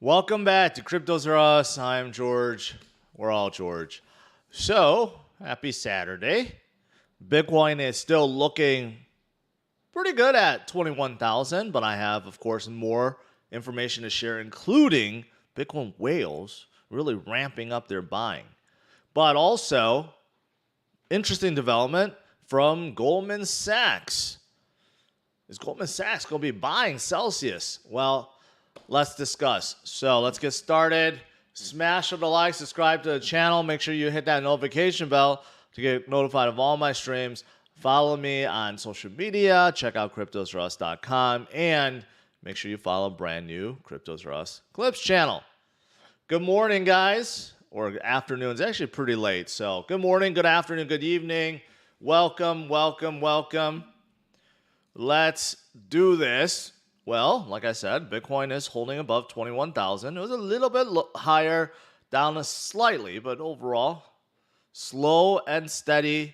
Welcome back to CryptosRUs. I'm George. We're all George. So, happy Saturday. Bitcoin is still looking pretty good at 21,000, but I have, of course, more information to share, including Bitcoin whales really ramping up their buying. But also, interesting development from Goldman Sachs. Is Goldman Sachs going to be buying Celsius? Well, let's discuss. So let's get started. Smash the like, subscribe to the channel. Make sure you hit that notification bell to get notified of all my streams. Follow me on social media. Check out CryptosRUs.com. And make sure you follow brand new CryptosRUs Clips channel. Good morning, guys. Or afternoon. It's actually pretty late. So good morning, good afternoon, good evening. Welcome, welcome, welcome. Let's do this. Well, like I said, Bitcoin is holding above 21,000. It was a little bit higher, down slightly, but overall, slow and steady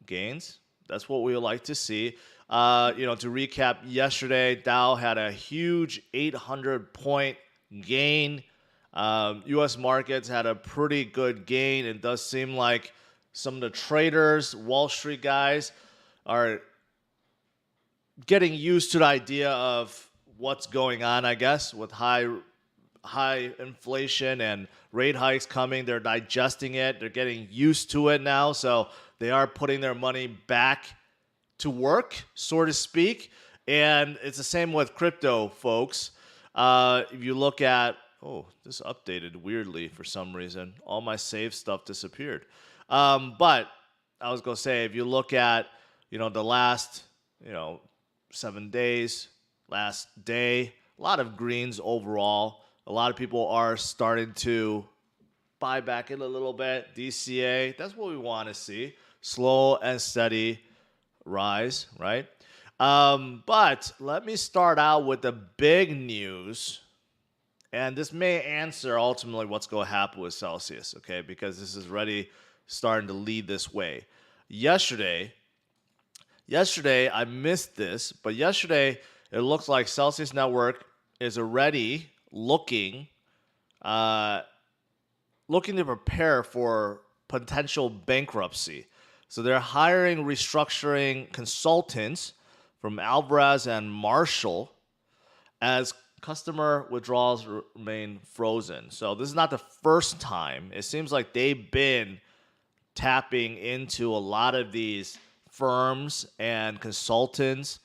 gains. That's what we would like to see. To recap, yesterday, Dow had a huge 800-point gain. U.S. markets had a pretty good gain. It does seem like some of the traders, Wall Street guys, are getting used to the idea of what's going on, I guess, with high inflation and rate hikes coming. They're digesting it. They're getting used to it now. So they are putting their money back to work, so to speak. And it's the same with crypto, folks. If you look at, this updated weirdly for some reason. All my saved stuff disappeared. But I was going to say, if you look at, the last, 7 days, last day, a lot of greens overall. A lot of people are starting to buy back in a little bit. DCA, that's what we want to see. Slow and steady rise, right? But let me start out with the big news. And this may answer ultimately what's going to happen with Celsius, okay? Because this is already starting to lead this way. Yesterday, I missed this, but yesterday it looks like Celsius Network is already looking to prepare for potential bankruptcy. So they're hiring restructuring consultants from Alvarez and Marshall as customer withdrawals remain frozen. So this is not the first time. It seems like they've been tapping into a lot of these firms and consultants,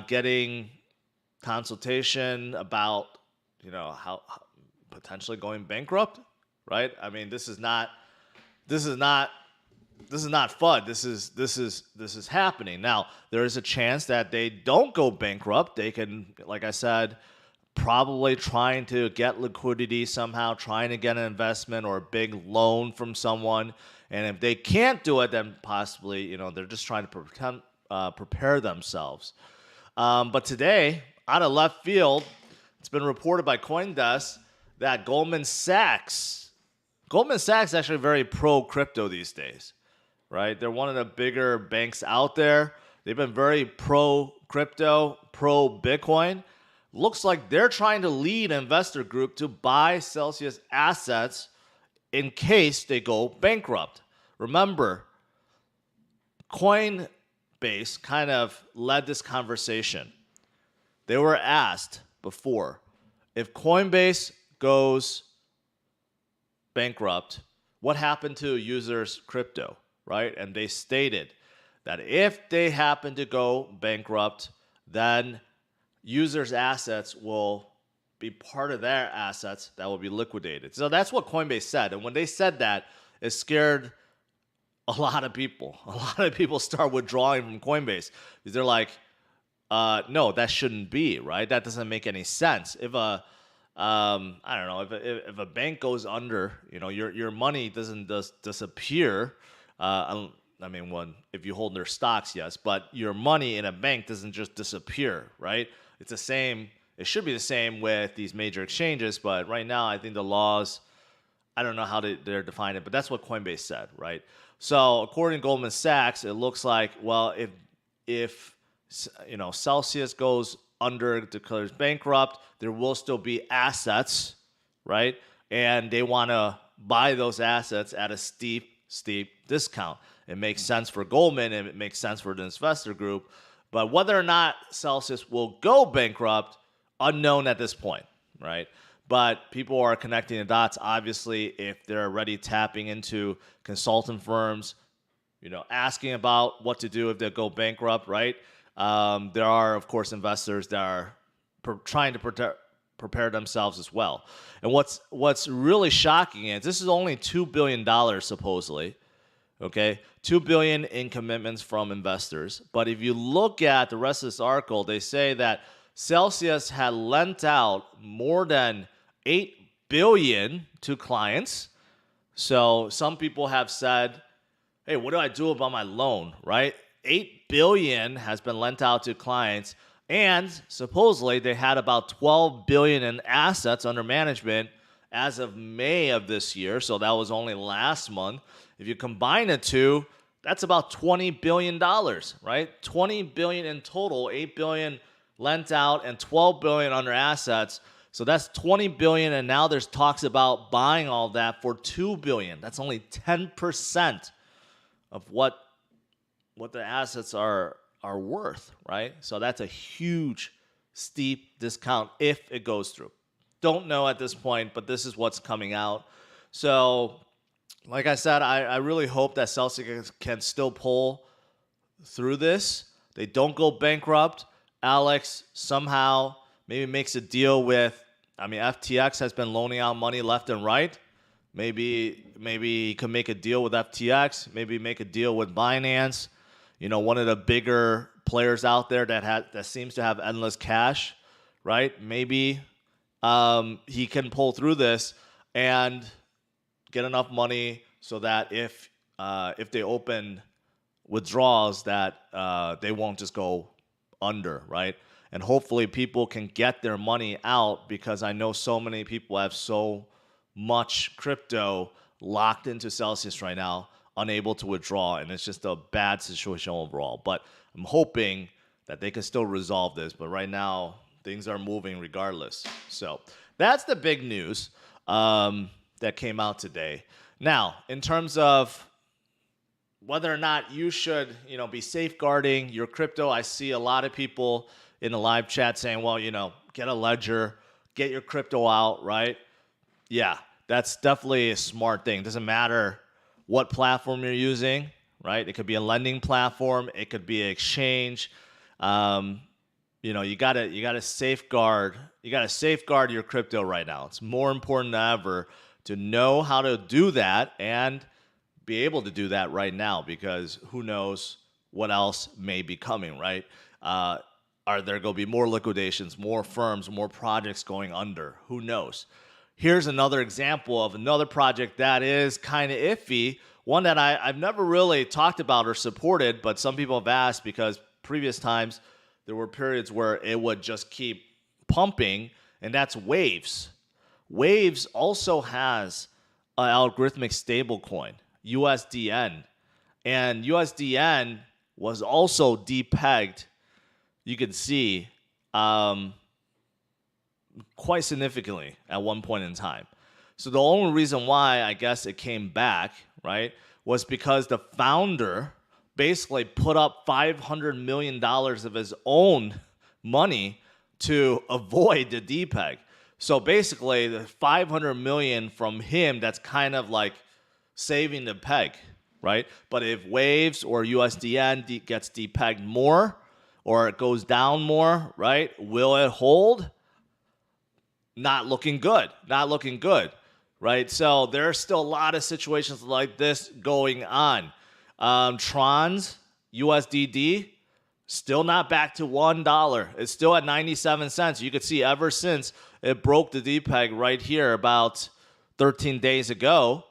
getting consultation about, how potentially going bankrupt, right? I mean, this is not fun. This is happening. Now, there is a chance that they don't go bankrupt. They can, like I said, probably trying to get liquidity somehow, trying to get an investment or a big loan from someone. And if they can't do it, then possibly, they're just trying to prepare themselves. But today, out of left field, it's been reported by CoinDesk that Goldman Sachs is actually very pro-crypto these days, right? They're one of the bigger banks out there. They've been very pro-crypto, pro-Bitcoin. Looks like they're trying to lead an investor group to buy Celsius assets in case they go bankrupt. Remember, Coinbase kind of led this conversation. They were asked before, if Coinbase goes bankrupt, what happened to users' crypto, right? And they stated that if they happen to go bankrupt, then users' assets will be part of their assets that will be liquidated. So that's what Coinbase said. And when they said that, it scared a lot of people. A lot of people start withdrawing from Coinbase because they're like, no, that shouldn't be, right? That doesn't make any sense. If a if a bank goes under, your money doesn't just disappear. If you hold their stocks, yes, but your money in a bank doesn't just disappear, right? It's the same. It should be the same with these major exchanges, but right now I think the laws, I don't know how they're defining it, but that's what Coinbase said, right? So according to Goldman Sachs, it looks like, well, if Celsius goes declares bankrupt, there will still be assets, right? And they want to buy those assets at a steep discount. It makes sense for Goldman and it makes sense for the investor group. But whether or not Celsius will go bankrupt, unknown at this point, right? But people are connecting the dots, obviously, if they're already tapping into consultant firms, asking about what to do if they go bankrupt, right? There are, of course, investors that are trying to prepare themselves as well. And what's really shocking is this is only $2 billion, supposedly, okay? $2 billion in commitments from investors. But if you look at the rest of this article, they say that Celsius had lent out more than $8 billion to clients. So some people have said, hey, what do I do about my loan, right? $8 billion has been lent out to clients, and supposedly they had about $12 billion in assets under management as of May of this year. So that was only last month. If you combine the two, that's about $20 billion, right? $20 billion in total, $8 billion lent out and $12 billion under assets. So that's $20 billion, and now there's talks about buying all that for $2 billion. That's only 10% of what the assets are worth, right? So that's a huge, steep discount if it goes through. Don't know at this point, but this is what's coming out. So, like I said, I really hope that Celsius can still pull through this. They don't go bankrupt. Alex somehow maybe makes a deal with, FTX has been loaning out money left and right. Maybe he can make a deal with FTX. Maybe make a deal with Binance. One of the bigger players out there that seems to have endless cash, right? Maybe he can pull through this and get enough money so that if they open withdrawals, that they won't just go under, right? And hopefully people can get their money out, because I know so many people have so much crypto locked into Celsius right now, unable to withdraw, and it's just a bad situation overall. But I'm hoping that they can still resolve this. But right now, things are moving regardless. So that's the big news that came out today. Now, in terms of whether or not you should, be safeguarding your crypto, I see a lot of people in the live chat saying, well, get a ledger, get your crypto out, right? Yeah, that's definitely a smart thing. It doesn't matter what platform you're using, right? It could be a lending platform, it could be an exchange. You gotta safeguard your crypto right now. It's more important than ever to know how to do that and be able to do that right now, because who knows what else may be coming, right? Are there going to be more liquidations, more firms, more projects going under? Who knows? Here's another example of another project that is kind of iffy, one that I've never really talked about or supported, but some people have asked because previous times there were periods where it would just keep pumping, and that's Waves. Waves also has an algorithmic stablecoin, USDN, and USDN was also depegged. You can see quite significantly at one point in time. So the only reason why I guess it came back, right, was because the founder basically put up $500 million of his own money to avoid the depeg. So basically the $500 million from him, that's kind of like saving the peg, right? But if Waves or USDN gets depegged more, or it goes down more, right? Will it hold? Not looking good. Not looking good, right? So there are still a lot of situations like this going on. Tron's USDD still not back to $1. It's still at 97 cents. You could see ever since it broke the depeg right here about 13 days ago,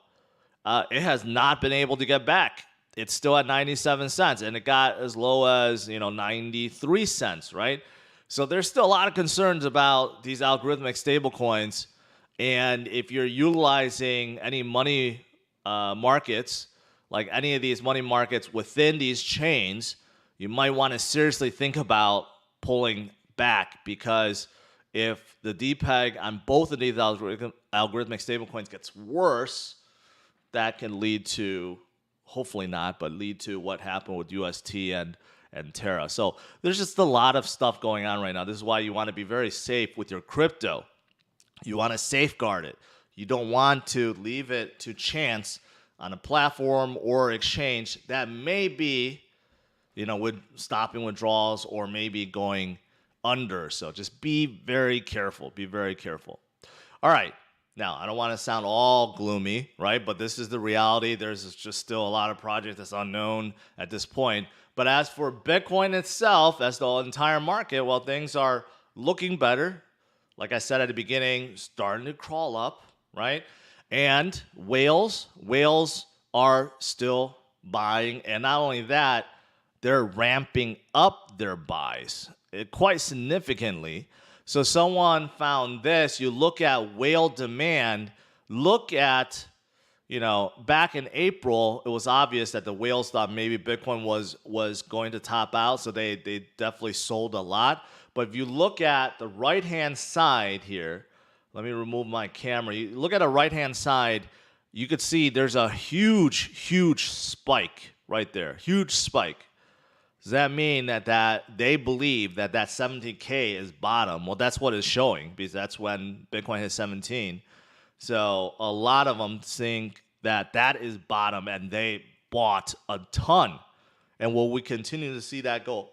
it has not been able to get back. It's still at 97 cents, and it got as low as 93 cents, right? So there's still a lot of concerns about these algorithmic stablecoins, and if you're utilizing any money markets, like any of these money markets within these chains, you might want to seriously think about pulling back, because if the DPEG on both of these algorithmic stablecoins gets worse, that can lead to, hopefully not, but lead to what happened with UST and Terra. So there's just a lot of stuff going on right now. This is why you want to be very safe with your crypto. You want to safeguard it. You don't want to leave it to chance on a platform or exchange that may be, with stopping withdrawals or maybe going under. So just be very careful. Be very careful. All right. Now, I don't want to sound all gloomy, right? But this is the reality. There's just still a lot of projects that's unknown at this point. But as for Bitcoin itself, as the entire market, well, things are looking better. Like I said at the beginning, starting to crawl up, right? And whales are still buying. And not only that, they're ramping up their buys quite significantly. So someone found this. You look at whale demand, look at, back in April, it was obvious that the whales thought maybe Bitcoin was going to top out. So they definitely sold a lot. But if you look at the right-hand side here, let me remove my camera. You look at the right-hand side, you could see there's a huge spike right there. Huge spike. Does that mean that they believe that 17K is bottom? Well, that's what it's showing, because that's when Bitcoin hit 17. So a lot of them think that is bottom, and they bought a ton. And will we continue to see that go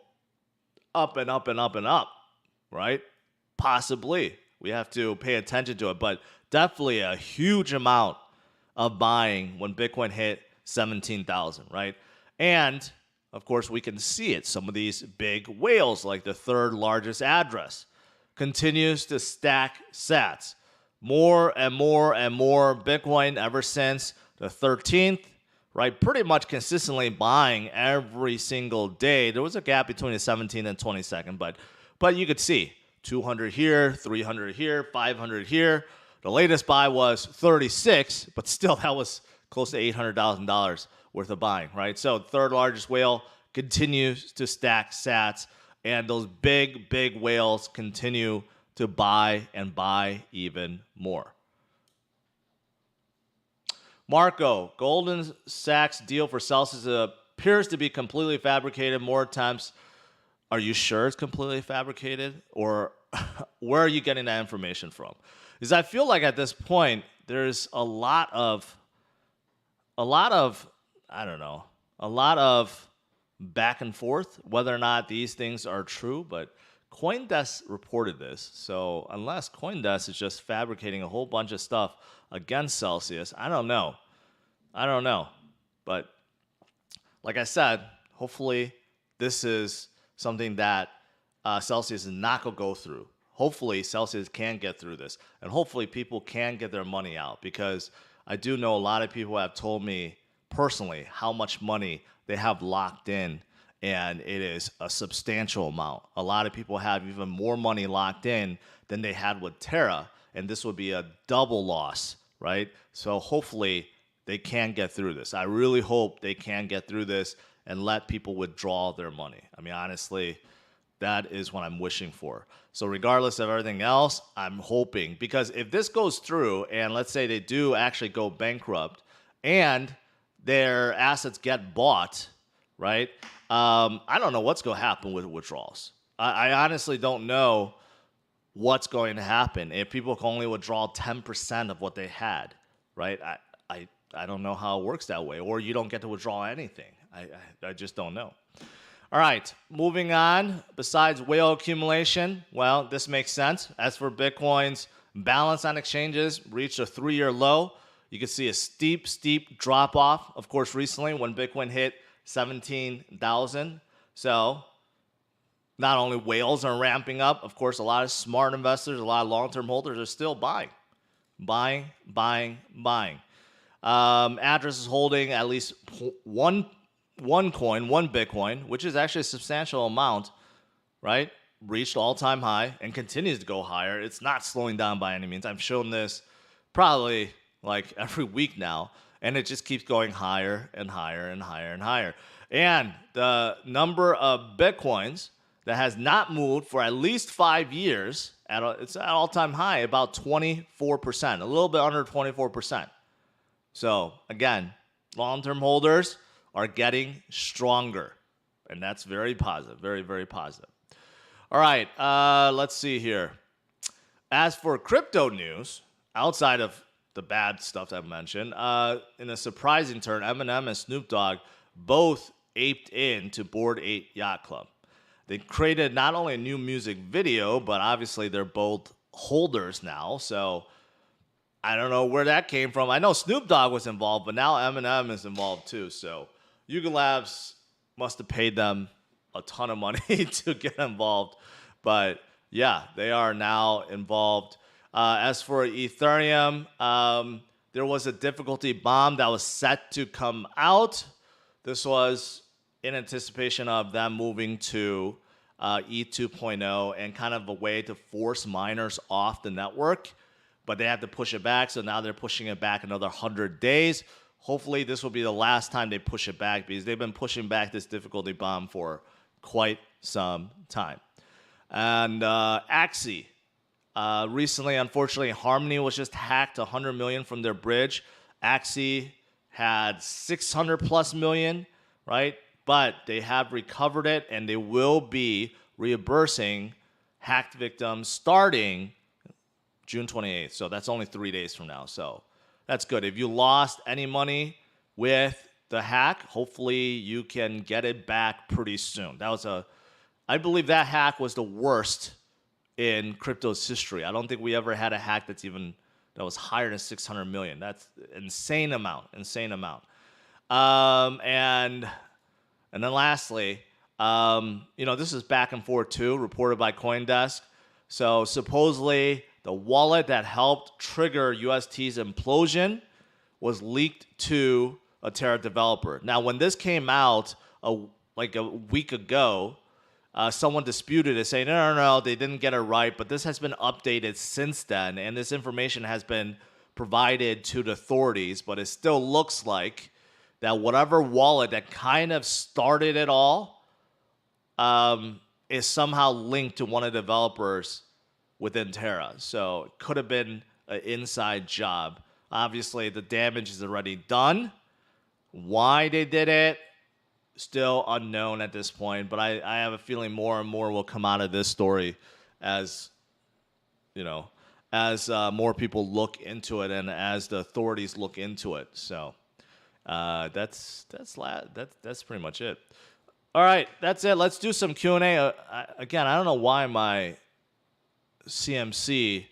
up and up and up and up, right? Possibly. We have to pay attention to it, but definitely a huge amount of buying when Bitcoin hit 17,000, right? And of course, we can see it. Some of these big whales, like the third largest address, continues to stack sats. More and more and more Bitcoin ever since the 13th, right? Pretty much consistently buying every single day. There was a gap between the 17th and 22nd, but you could see 200 here, 300 here, 500 here. The latest buy was 36, but still that was close to $800,000 worth of buying, right? So third largest whale continues to stack sats, and those big whales continue to buy and buy even more. Marco, Goldman Sachs deal for Celsius appears to be completely fabricated. More attempts. Are you sure it's completely fabricated, or where are you getting that information from? Because I feel like at this point there's a lot of back and forth whether or not these things are true, but CoinDesk reported this. So unless CoinDesk is just fabricating a whole bunch of stuff against Celsius, I don't know. But like I said, hopefully this is something that Celsius is not going to go through. Hopefully Celsius can get through this, and hopefully people can get their money out, because I do know a lot of people have told me personally how much money they have locked in, and it is a substantial amount. A lot of people have even more money locked in than they had with Terra, and this would be a double loss, right? So hopefully they can get through this. I really hope they can get through this and let people withdraw their money. I mean, honestly, that is what I'm wishing for. So regardless of everything else, I'm hoping, because if this goes through and let's say they do actually go bankrupt and their assets get bought, right? I don't know what's going to happen with withdrawals. I honestly don't know what's going to happen if people can only withdraw 10% of what they had, right? I don't know how it works that way, or you don't get to withdraw anything. I just don't know. All right, moving on. Besides whale accumulation, well, this makes sense. As for Bitcoin's balance on exchanges, reached a 3-year low. You can see a steep drop off, of course, recently when Bitcoin hit 17,000. So not only whales are ramping up, of course, a lot of smart investors, a lot of long-term holders are still buying. Address is holding at least one Bitcoin, which is actually a substantial amount, right? Reached all-time high and continues to go higher. It's not slowing down by any means. I've shown this probably like every week now, and it just keeps going higher and higher and higher and higher. And the number of Bitcoins that has not moved for at least 5 years. It's at all-time high, about 24%, a little bit under 24%. So again, long-term holders are getting stronger, and that's very positive, very, very positive. All right, let's see here. As for crypto news, outside of the bad stuff that I mentioned, in a surprising turn, Eminem and Snoop Dogg both aped in to Bored Ape Yacht Club. They created not only a new music video, but obviously they're both holders now. So I don't know where that came from. I know Snoop Dogg was involved, but now Eminem is involved too. So Yuga Labs must have paid them a ton of money to get involved. But yeah, they are now involved. As for Ethereum, there was a difficulty bomb that was set to come out. This was in anticipation of them moving to ETH 2.0 and kind of a way to force miners off the network. But they had to push it back, so now they're pushing it back another 100 days. Hopefully this will be the last time they push it back, because they've been pushing back this difficulty bomb for quite some time. And Axie. Recently, unfortunately, Harmony was just hacked 100 million from their bridge. Axie had 600 plus million, right? But they have recovered it, and they will be reimbursing hacked victims starting June 28th. So that's only 3 days from now. So that's good. If you lost any money with the hack, hopefully you can get it back pretty soon. I believe that hack was the worst in crypto's history. I don't think we ever had a hack that was higher than 600 million. That's insane amount. And then lastly, this is back and forth too, reported by CoinDesk. So supposedly the wallet that helped trigger UST's implosion was leaked to a Terra developer. Now, when this came out like a week ago, someone disputed it, saying, no, they didn't get it right. But this has been updated since then, and this information has been provided to the authorities. But it still looks like that whatever wallet that kind of started it all is somehow linked to one of the developers within Terra. So it could have been an inside job. Obviously, the damage is already done. Why they did it, still unknown at this point. But I have a feeling more and more will come out of this story as more people look into it and as the authorities look into it. So that's pretty much it. All right, that's it. Let's do some Q&A. Again, I don't know why my CMC,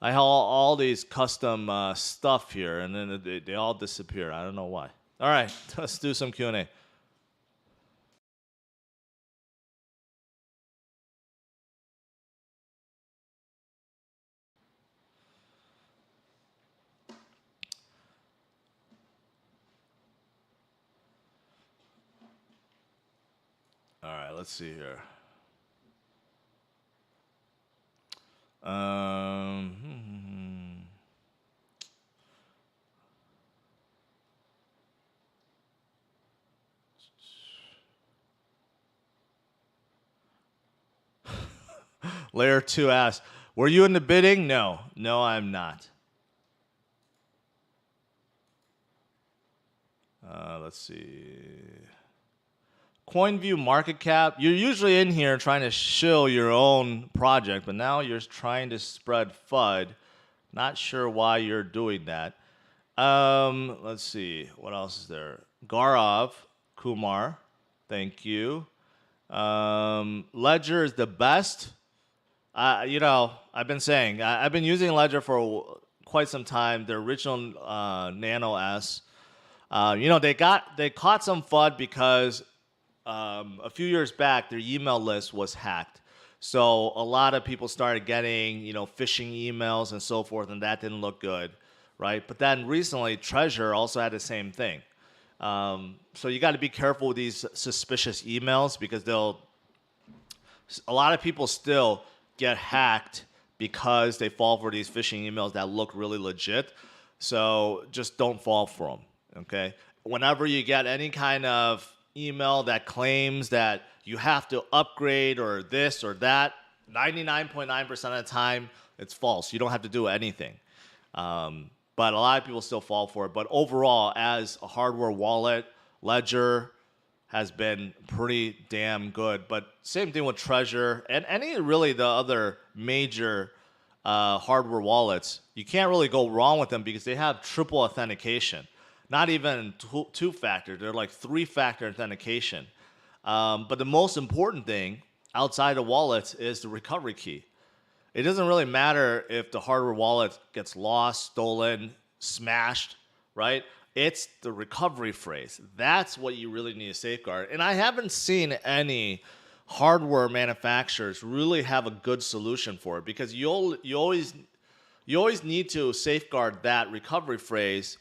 I have all these custom stuff here, and then they all disappear. I don't know why. All right, let's do some Q&A. All right, let's see here. Layer 2 asks, were you in the bidding? No, I'm not. Let's see. CoinView market cap. You're usually in here trying to shill your own project, but now you're trying to spread FUD. Not sure why you're doing that. Let's see. What else is there? Gaurav Kumar. Thank you. Ledger is the best. I've been saying, I've been using Ledger for quite some time. The original Nano S. They caught some FUD because a few years back, their email list was hacked. So a lot of people started getting, phishing emails and so forth, and that didn't look good, right? But then recently, Treasure also had the same thing. So you got to be careful with these suspicious emails, because a lot of people still get hacked because they fall for these phishing emails that look really legit. So just don't fall for them, okay? Whenever you get any kind of email that claims that you have to upgrade or this or that. 99.9% of the time, it's false. You don't have to do anything. But a lot of people still fall for it. But overall, as a hardware wallet, Ledger has been pretty damn good. But same thing with Treasure and any really the other major hardware wallets. You can't really go wrong with them because they have triple authentication. Not even two-factor. They're like three-factor authentication. But the most important thing outside of wallets is the recovery key. It doesn't really matter if the hardware wallet gets lost, stolen, smashed, right? It's the recovery phrase. That's what you really need to safeguard. And I haven't seen any hardware manufacturers really have a good solution for it because you always need to safeguard that recovery phrase.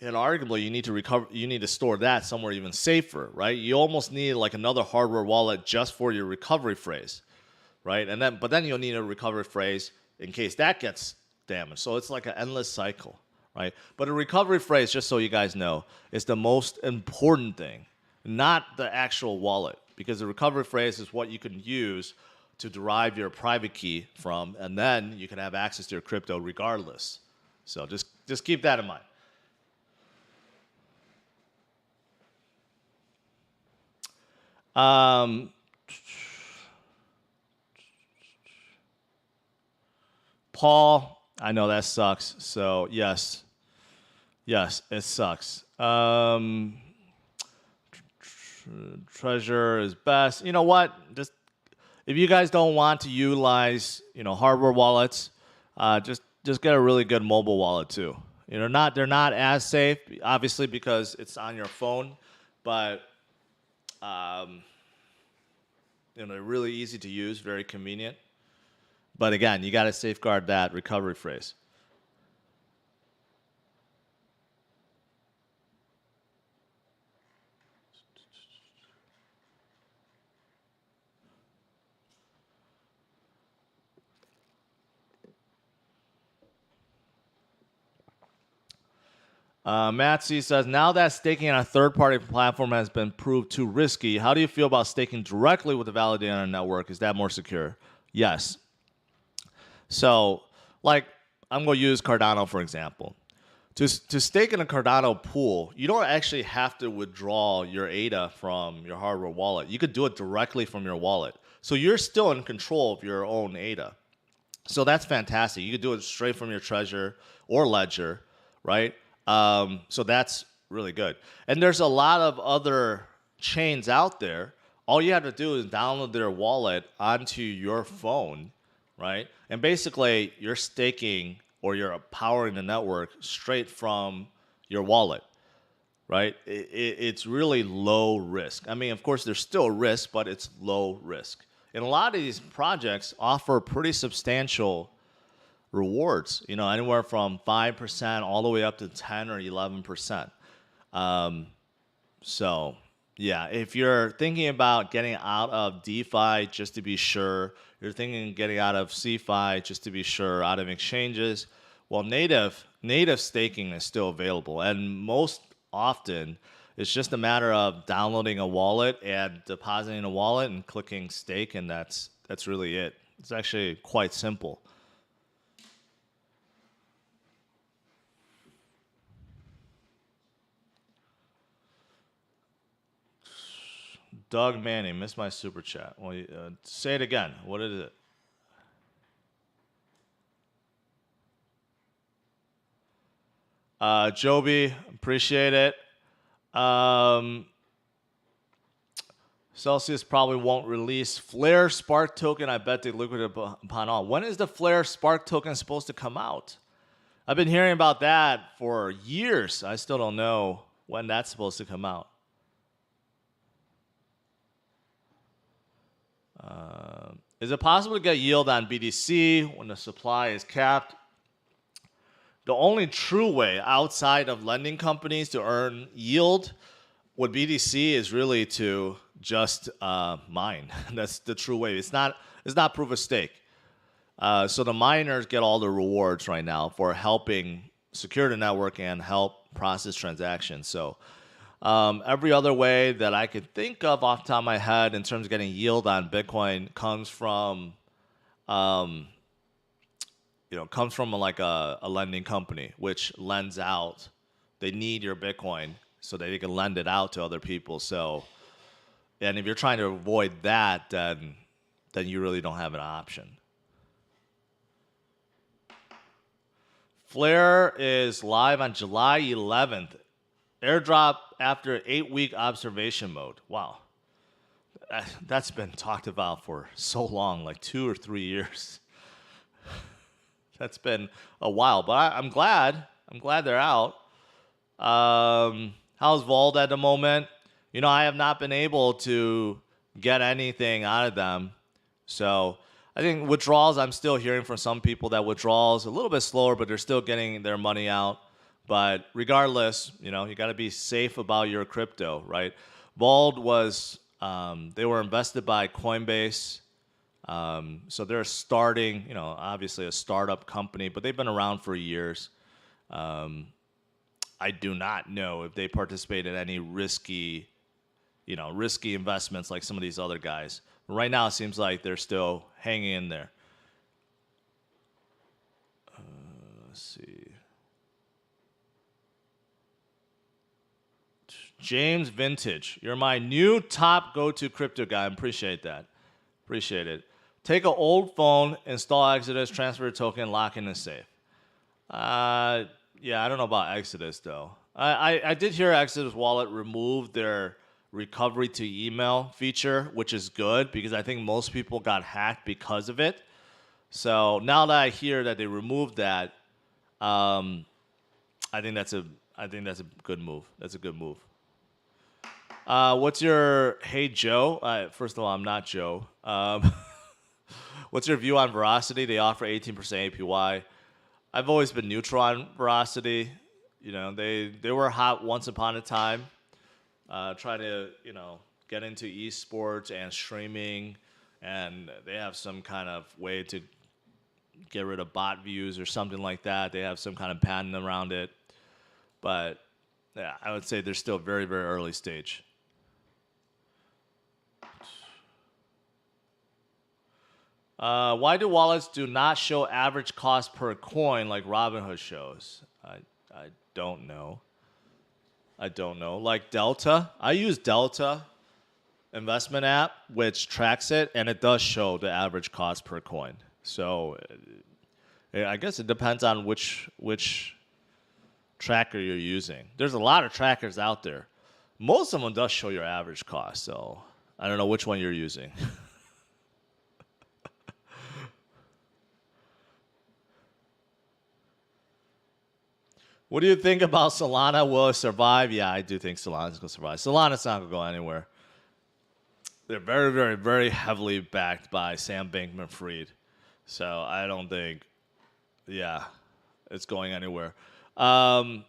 And arguably, you need to store that somewhere even safer, right? You almost need like another hardware wallet just for your recovery phrase, right? But then you'll need a recovery phrase in case that gets damaged. So it's like an endless cycle, right? But a recovery phrase, just so you guys know, is the most important thing, not the actual wallet, because the recovery phrase is what you can use to derive your private key from, and then you can have access to your crypto regardless. So just keep that in mind. Paul, I know that sucks. So yes, it sucks. Treasure is best. You know what? Just if you guys don't want to utilize, hardware wallets, just get a really good mobile wallet too. They're not as safe, obviously, because it's on your phone, but they're really easy to use, very convenient. But again, you got to safeguard that recovery phrase. Matt C says, now that staking on a third-party platform has been proved too risky, how do you feel about staking directly with the validator on a network? Is that more secure? Yes. So, I'm going to use Cardano, for example. To stake in a Cardano pool, you don't actually have to withdraw your ADA from your hardware wallet. You could do it directly from your wallet. So you're still in control of your own ADA. So that's fantastic. You could do it straight from your Treasure or Ledger, right? So that's really good. And there's a lot of other chains out there. All you have to do is download their wallet onto your phone, right? And basically, you're staking or you're powering the network straight from your wallet, right? It's really low risk. I mean, of course, there's still risk, but it's low risk. And a lot of these projects offer pretty substantial rewards, anywhere from 5% all the way up to 10 or 11%. So, yeah, if you're thinking about getting out of DeFi just to be sure, you're thinking getting out of CeFi just to be sure, out of exchanges, well, native staking is still available. And most often, it's just a matter of downloading a wallet and depositing a wallet and clicking stake, and that's really it. It's actually quite simple. Doug Manning, missed my super chat. Well, say it again. What is it? Joby, appreciate it. Celsius probably won't release Flare Spark token. I bet they liquidate upon all. When is the Flare Spark token supposed to come out? I've been hearing about that for years. I still don't know when that's supposed to come out. Is it possible to get yield on BTC when the supply is capped? The only true way outside of lending companies to earn yield with BTC is really to just mine. That's the true way. It's not proof of stake. So the miners get all the rewards right now for helping secure the network and help process transactions. So Every other way that I could think of off the top of my head in terms of getting yield on Bitcoin comes from, comes from like a lending company, which lends out. They need your Bitcoin so that they can lend it out to other people. So, and if you're trying to avoid that, then you really don't have an option. Flare is live on July 11th. Airdrop after 8-week observation mode. Wow. That's been talked about for so long, like 2 or 3 years. That's been a while, but I'm glad. I'm glad they're out. How's Vauld at the moment? I have not been able to get anything out of them. So I think withdrawals, I'm still hearing from some people that withdrawals a little bit slower, but they're still getting their money out. But regardless, you got to be safe about your crypto, right? Vauld was, they were invested by Coinbase. So they're starting, obviously a startup company, but they've been around for years. I do not know if they participate in any risky investments like some of these other guys. But right now, it seems like they're still hanging in there. Let's see. James Vintage, you're my new top go-to crypto guy. I appreciate that. Appreciate it. Take an old phone, install Exodus, transfer a token, lock in the safe. Yeah, I don't know about Exodus, though. I did hear Exodus Wallet remove their recovery to email feature, which is good because I think most people got hacked because of it. So now that I hear that they removed that, I think that's a good move. That's a good move. What's your Hey Joe? First of all, I'm not Joe. What's your view on Veracity? They offer 18% APY. I've always been neutral on Veracity. They were hot once upon a time, trying to get into esports and streaming, and they have some kind of way to get rid of bot views or something like that. They have some kind of patent around it, but yeah, I would say they're still very, very early stage. Why do wallets do not show average cost per coin like Robinhood shows? I don't know. Like Delta, I use Delta investment app, which tracks it, and it does show the average cost per coin. So I guess it depends on which tracker you're using. There's a lot of trackers out there. Most of them does show your average cost, so I don't know which one you're using. What do you think about Solana? Will it survive? Yeah, I do think Solana's going to survive. Solana's not going to go anywhere. They're very, very, very heavily backed by Sam Bankman-Fried. So I don't think, it's going anywhere. So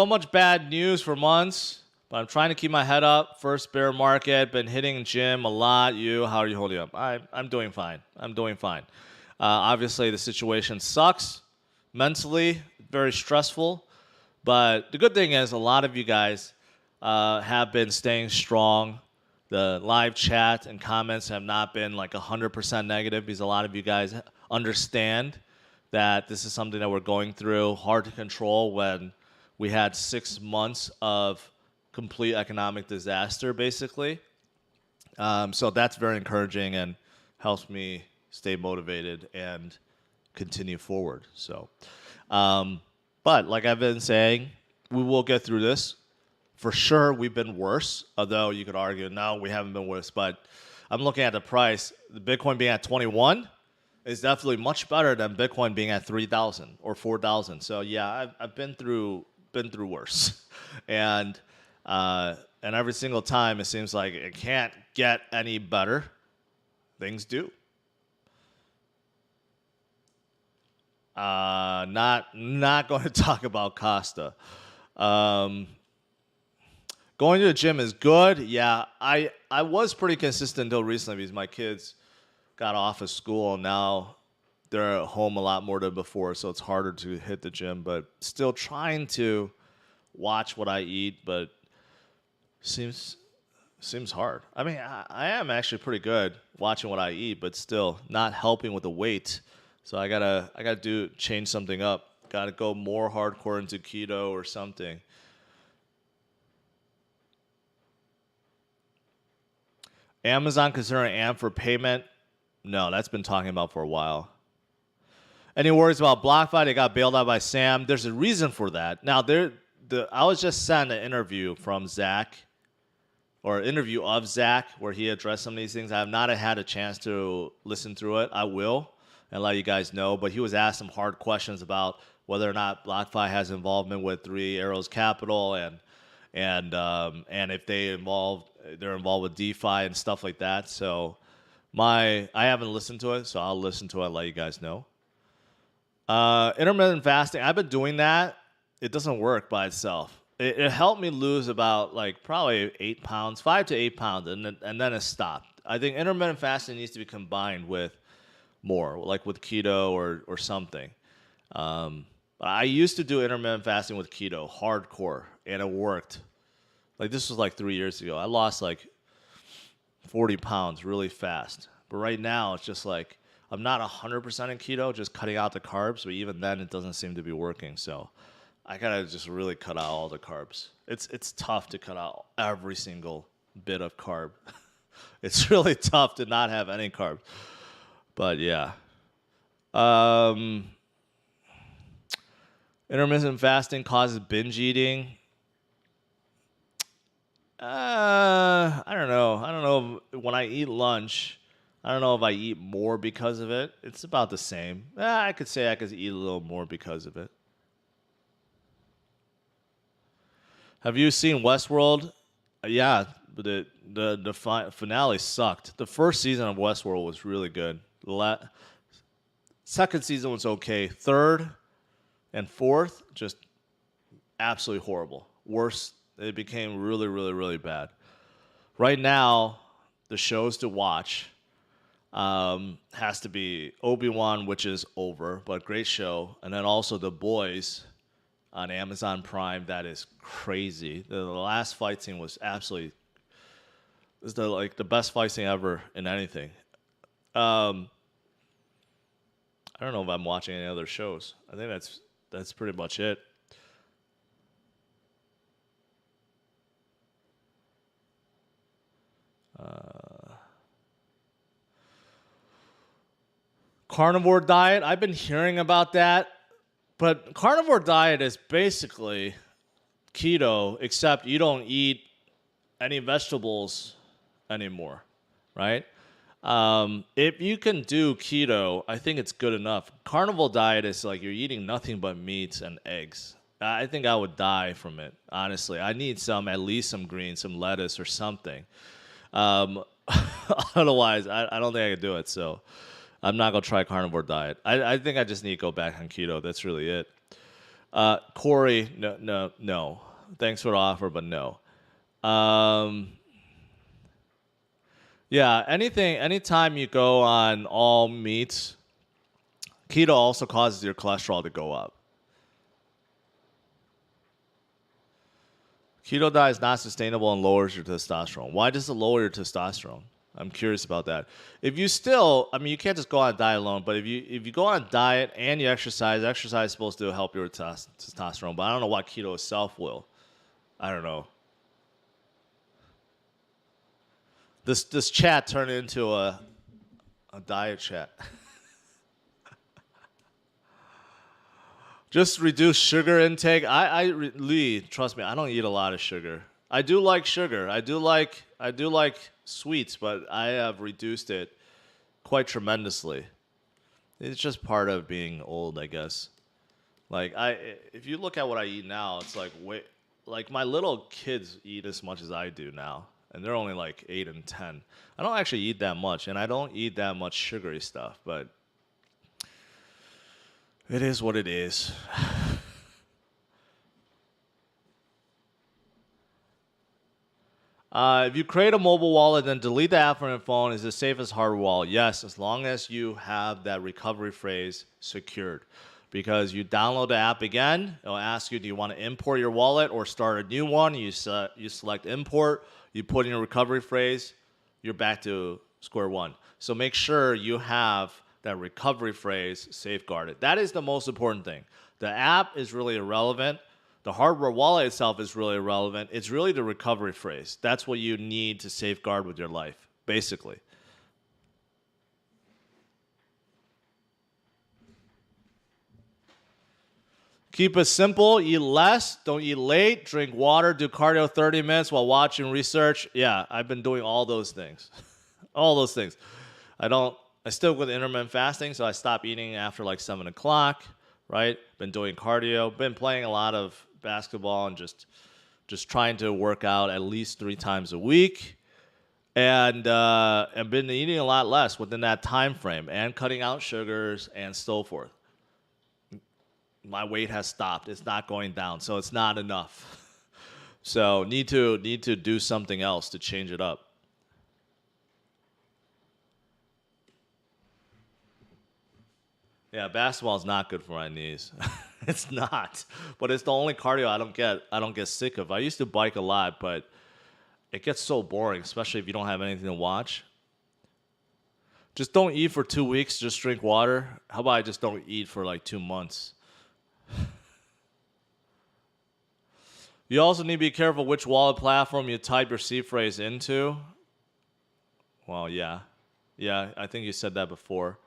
much bad news for months, but I'm trying to keep my head up. First bear market, been hitting gym a lot. How are you holding up? I'm doing fine. Obviously, the situation sucks mentally. Very stressful, but the good thing is a lot of you guys have been staying strong. The live chat and comments have not been like 100% negative because a lot of you guys understand that this is something that we're going through, hard to control when we had 6 months of complete economic disaster, basically. So that's very encouraging and helps me stay motivated and continue forward. So. But like I've been saying, we will get through this. For sure, we've been worse, although you could argue, no, we haven't been worse. But I'm looking at the price. The Bitcoin being at 21 is definitely much better than Bitcoin being at 3,000 or 4,000. So yeah, I've been through worse, and every single time it seems like it can't get any better. Things do. Not going to talk about Costa. Going to the gym is good. Yeah, I was pretty consistent until recently because my kids got off of school and now they're at home a lot more than before, so it's harder to hit the gym. But still trying to watch what I eat, but seems hard. I mean, I am actually pretty good watching what I eat, but still not helping with the weight. So I gotta change something up. Gotta go more hardcore into keto or something. Amazon considering AMP for payment? No, that's been talking about for a while. Any worries about BlockFi? They got bailed out by Sam. There's a reason for that. Now, I was just sent an interview from Zach, or an interview of Zach, where he addressed some of these things. I have not had a chance to listen through it. I will and let you guys know. But he was asked some hard questions about whether or not BlockFi has involvement with Three Arrows Capital and if they're involved with DeFi and stuff like that. So I haven't listened to it, so I'll listen to it and let you guys know. Intermittent fasting, I've been doing that. It doesn't work by itself. It helped me lose about probably 8 pounds, 5 to 8 pounds, and then it stopped. I think intermittent fasting needs to be combined with more, like with keto or something. I used to do intermittent fasting with keto, hardcore, and it worked. This was 3 years ago. I lost 40 pounds really fast. But right now, it's just I'm not 100% in keto, just cutting out the carbs. But even then, it doesn't seem to be working. So I gotta just really cut out all the carbs. It's tough to cut out every single bit of carb. It's really tough to not have any carbs. But yeah. Intermittent fasting causes binge eating. I don't know. I don't know when I eat lunch. I don't know if I eat more because of it. It's about the same. I could say I could eat a little more because of it. Have you seen Westworld? Yeah, but the finale sucked. The first season of Westworld was really good. Second season was okay. Third and fourth, just absolutely horrible. Worse. It became really, really, really bad. Right now, the shows to watch has to be Obi-Wan, which is over, but great show. And then also The Boys on Amazon Prime. That is crazy. The last fight scene was absolutely... It was the best fight scene ever in anything. I don't know if I'm watching any other shows. I think that's pretty much it. Carnivore diet, I've been hearing about that, but carnivore diet is basically keto, except you don't eat any vegetables anymore, right? If you can do keto, I think it's good enough. Carnivore diet is you're eating nothing but meats and eggs. I think I would die from it, honestly. I need at least some greens, some lettuce or something. Otherwise, I don't think I could do it. So I'm not going to try carnivore diet. I think I just need to go back on keto. That's really it. Corey, no. Thanks for the offer, but no. Yeah, anytime you go on all meats, keto also causes your cholesterol to go up. Keto diet is not sustainable and lowers your testosterone. Why does it lower your testosterone? I'm curious about that. If you still, you can't just go on a diet alone, but if you go on a diet and you exercise is supposed to help your testosterone, but I don't know what keto itself will. I don't know. This chat turned into a diet chat. Just reduce sugar intake. Lee, trust me, I don't eat a lot of sugar. I do like sugar. I do like sweets, but I have reduced it quite tremendously. It's just part of being old, I guess. If you look at what I eat now, it's my little kids eat as much as I do now, and they're only 8 and 10. I don't actually eat that much, and I don't eat that much sugary stuff, but it is what it is. If you create a mobile wallet, then delete the app from your phone. Is it safe as hardware wallet? Yes, as long as you have that recovery phrase secured. because you download the app again. It'll ask you, do you want to import your wallet or start a new one? You select import. You put in your recovery phrase. You're back to square one. So make sure you have that recovery phrase safeguarded. That is the most important thing. The app is really irrelevant. The hardware wallet itself is really irrelevant. It's really the recovery phrase. That's what you need to safeguard with your life, basically. Keep it simple. Eat less. Don't eat late. Drink water. Do cardio 30 minutes while watching research. Yeah, I've been doing all those things. All those things. I still with intermittent fasting, so I stop eating after like 7 o'clock, right? Been doing cardio. Been playing a lot of basketball and just trying to work out at least 3 times a week. And been eating a lot less within that time frame and cutting out sugars and so forth. My weight has stopped. It's not going down, so it's not enough. So need to do something else to change it up. Yeah, basketball is not good for my knees. It's not, but it's the only cardio I don't get sick of. I used to bike a lot, but it gets so boring, especially if you don't have anything to watch. Just don't eat for 2 weeks. Just drink water. How about I just don't eat for like 2 months? You also need to be careful which wallet platform you type your seed phrase into. Well, yeah, I think you said that before.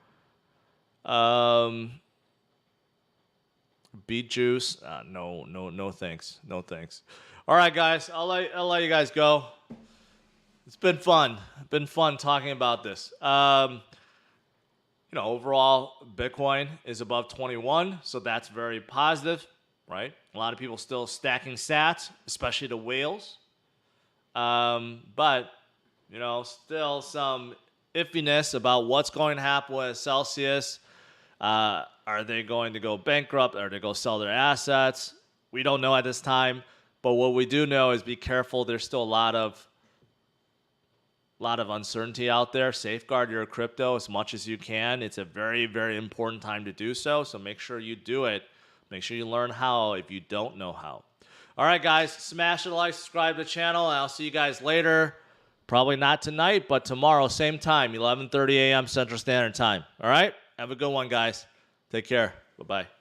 Beet juice, no thanks, no thanks. All right, guys, I'll let you guys go. It's been fun. Talking about this. Overall, Bitcoin is above 21, so that's very positive, right? A lot of people still stacking sats, especially the whales. But, still some iffiness about what's going to happen with Celsius. Are they going to go bankrupt? Are they going to sell their assets? We don't know at this time. But what we do know is be careful. There's still a lot of uncertainty out there. Safeguard your crypto as much as you can. It's a very, very important time to do so. So make sure you do it. Make sure you learn how if you don't know how. All right, guys, smash the like, subscribe to the channel, and I'll see you guys later. Probably not tonight, but tomorrow, same time, 11:30 a.m. Central Standard Time. All right? Have a good one, guys. Take care. Bye-bye.